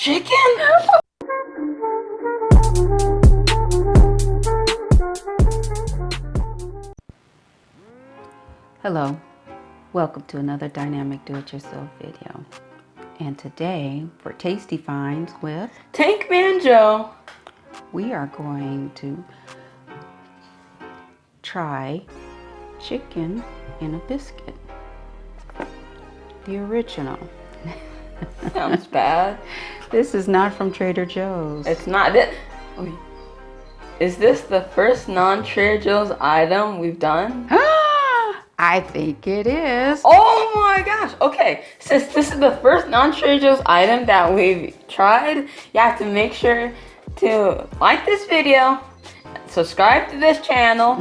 chicken? Hello, welcome to another dynamic do-it-yourself video. And today, for Tasty Finds with Tankmanjoe, we are going to try chicken in a biscuit. The original. Sounds bad. This is not from Trader Joe's. It's not it. Is this the first non-Trader Joe's item we've done? I think it is. Oh my gosh. Okay, since this is the first non-Trader Joe's item that we've tried, you have to make sure to like this video, subscribe to this channel,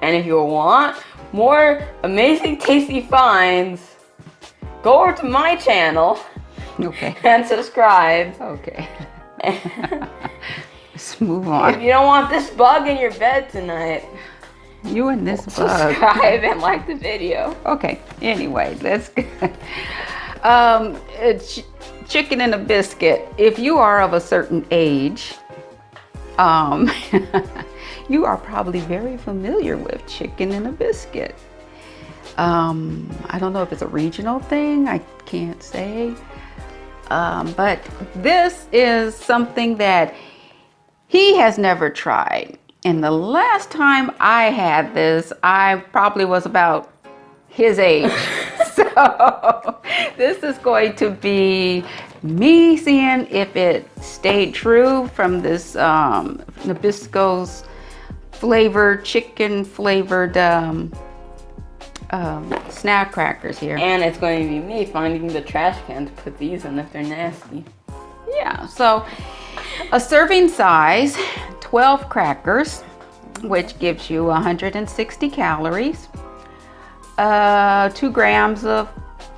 and if you want more amazing tasty finds, go over to my channel. Okay. And subscribe. Okay. Let's move on. If you don't want this bug in your bed tonight, you and this bug. Subscribe and like the video. Okay. Anyway, let's go. Chicken in a biscuit. If you are of a certain age, you are probably very familiar with chicken in a biscuit. I don't know if it's a regional thing. I can't say. But this is something that he has never tried. And the last time I had this, I probably was about his age. So this is going to be me seeing if it stayed true from this Nabisco's flavored, chicken flavored snack crackers here. And it's going to be me finding the trash can to put these in if they're nasty. Yeah, so a serving size, 12 crackers, which gives you 160 calories, 2 grams of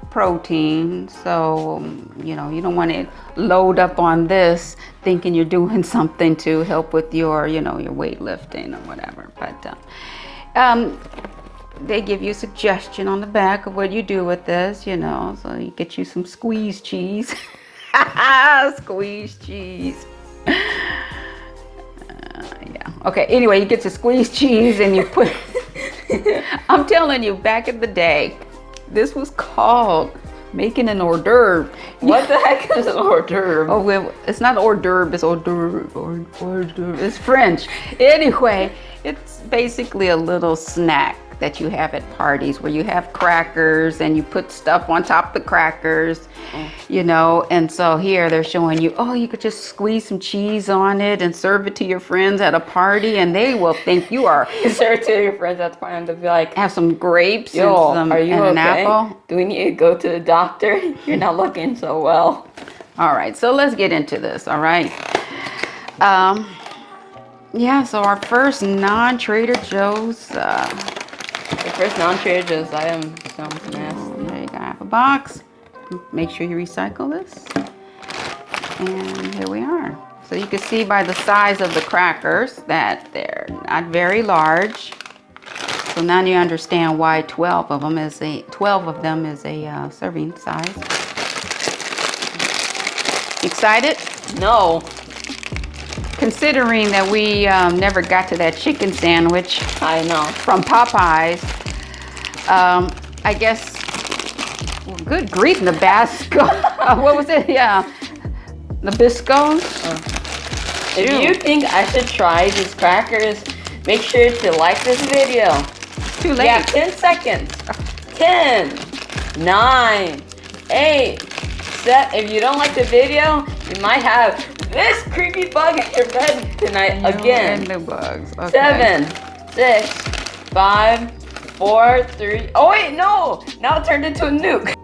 protein. So, you know, you don't want to load up on this thinking you're doing something to help with your, you know, your weightlifting or whatever. But they give you a suggestion on the back of what you do with this, you know, so you get you some squeezed cheese. Squeezed cheese. Yeah. Okay, anyway, you get your squeezed cheese and you put, I'm telling you, back in the day, this was called making an hors d'oeuvre. What the heck is an hors d'oeuvre? Oh, well, it's not hors d'oeuvre, it's hors d'oeuvre. Hors d'oeuvre. It's French. Anyway, it's basically a little snack that you have at parties where you have crackers and you put stuff on top of the crackers, you know. And so here they're showing you, oh, you could just squeeze some cheese on it and serve it to your friends at a party, and they will think you are. Serve it to your friends at the party and they'll be like, have some grapes and are you an okay? apple. Do we need to go to the doctor? You're not looking so well. All right, so let's get into this. All right. Yeah, so our first non-Trader Joe's the first non-Trader Joe's item sounds nasty. there you go, have a box. Make sure you recycle this. And here we are. So you can see by the size of the crackers that they're not very large. So now you understand why 12 of them is a serving size. Excited? No. Considering that we never got to that chicken sandwich. I know. From Popeyes. I guess, well, good grief, Nabisco. What was it? Yeah. Nabisco. If you think I should try these crackers, make sure to like this video. It's too late. You have 10 seconds. 10, 9, 8, 7. If you don't like the video, you might have this creepy bug in your bed tonight again. No bugs. Okay. 7, 6, 5, 4, 3. Oh wait, no! Now it turned into a nuke.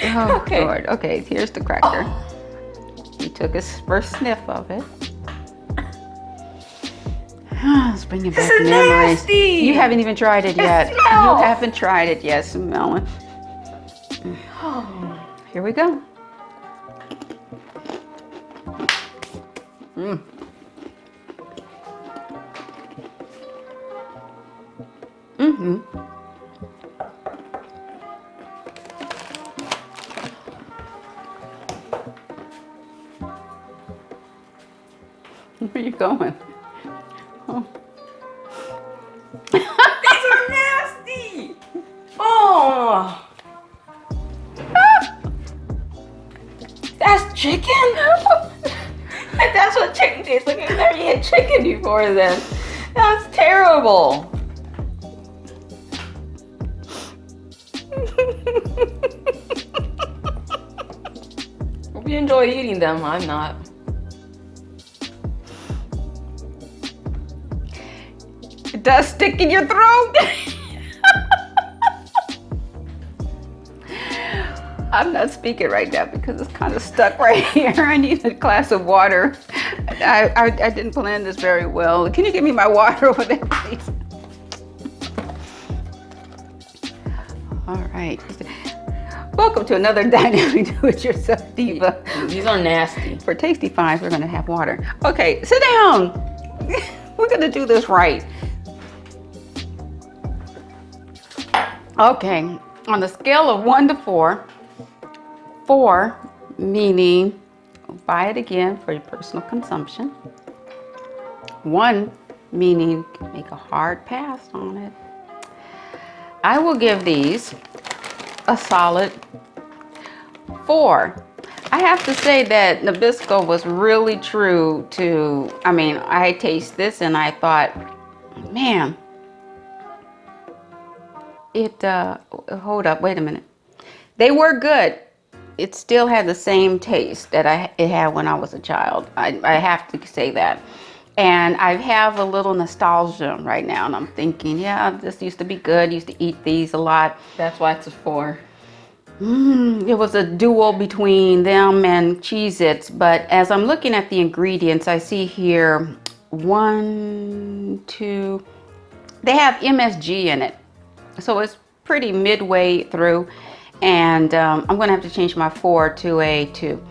Oh, Okay. Lord. Okay, here's the cracker. He took his first sniff of it. Let's bring it back This is memories. nasty. You haven't even tried it yet. You smells. haven't tried it yet, smell it. Here we go. Where you going? Oh. These are nasty. Oh. That's chicken? That's what chicken tastes like. I've never eaten chicken before then. That's terrible. Hope you enjoy eating them. I'm not. It does stick in your throat. I'm not speaking right now because it's kind of stuck right here. I need a glass of water. I didn't plan this very well. Can you give me my water over there, please? All right. Welcome to another Dynamic Do-It-Yourself Diva. These are nasty. For Tasty Finds, we're going to have water. Okay, sit down. We're going to do this right. Okay, on the scale of 1 to 4, 4 meaning buy it again for your personal consumption. 1 meaning make a hard pass on it. I will give these a solid 4. I have to say that Nabisco was really true to, I taste this and I thought, man, hold up, wait a minute. They were good. It still had the same taste that it had when I was a child. I have to say that. And I have a little nostalgia right now, and I'm thinking, yeah, this used to be good. Used to eat these a lot. That's why it's a 4. It was a duel between them and Cheez-Its, but as I'm looking at the ingredients, I see here 1, 2, they have MSG in it. So it's pretty midway through, and I'm gonna have to change my 4 to a 2.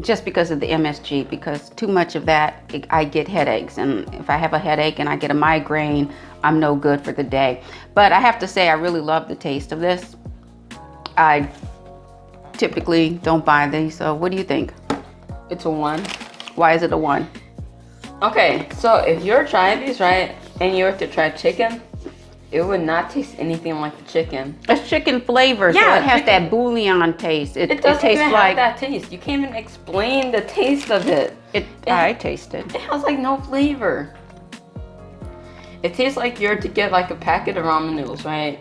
Just because of the MSG, because too much of that, I get headaches. And if I have a headache and I get a migraine, I'm no good for the day. But I have to say, I really love the taste of this. I typically don't buy these, so what do you think? It's a 1. Why is it a 1? Okay, so if you're trying these, right, and you were to try chicken, it would not taste anything like the chicken. It's chicken flavor, so Yeah, it has chicken. that bouillon taste. It doesn't tastes even like have that taste. You can't even explain the taste of it. I tasted. It has like no flavor. It tastes like you're to get like a packet of ramen noodles, right?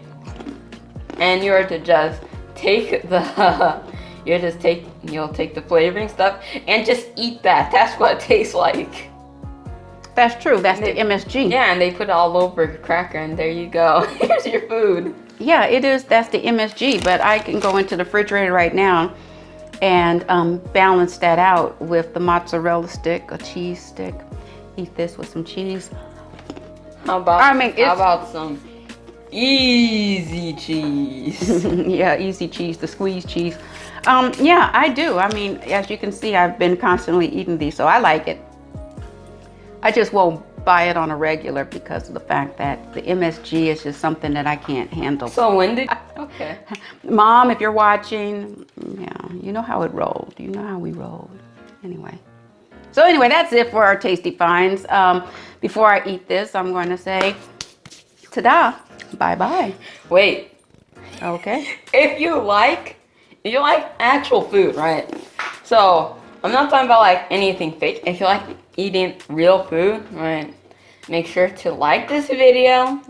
And you're to just take the, you'll take the flavoring stuff and just eat that. That's what it tastes like. That's true. That's the MSG. Yeah, and they put it all over a cracker, and there you go. Here's your food. Yeah, it is. That's the MSG. But I can go into the refrigerator right now and balance that out with the mozzarella stick, a cheese stick. Eat this with some cheese. How about some easy cheese? Yeah, easy cheese, the squeeze cheese. Yeah, I do. As you can see, I've been constantly eating these, so I like it. I just won't buy it on a regular because of the fact that the MSG is just something that I can't handle. So when did... Okay. Mom, if you're watching, yeah, you know how it rolled. You know how we rolled. Anyway. So anyway, that's it for our Tasty Finds. Before I eat this, I'm going to say, ta-da, bye-bye. Wait. Okay. If you like actual food, right? So I'm not talking about like anything fake. If you like eating real food, right? Make sure to like this video,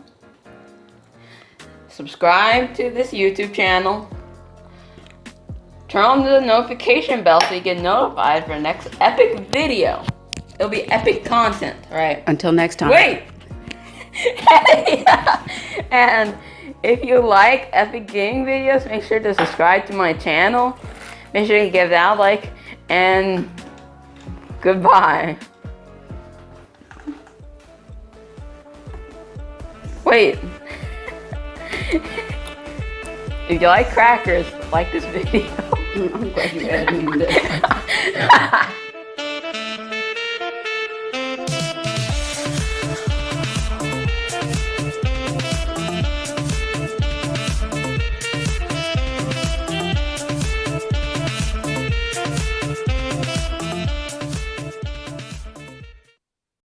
subscribe to this YouTube channel, turn on the notification bell so you get notified for the next epic video. It'll be epic content, right? Until next time. Wait! And if you like epic gaming videos, make sure to subscribe to my channel. Make sure you give that a like, and goodbye. Wait. If you like crackers, like this video. I'm glad you added me to this.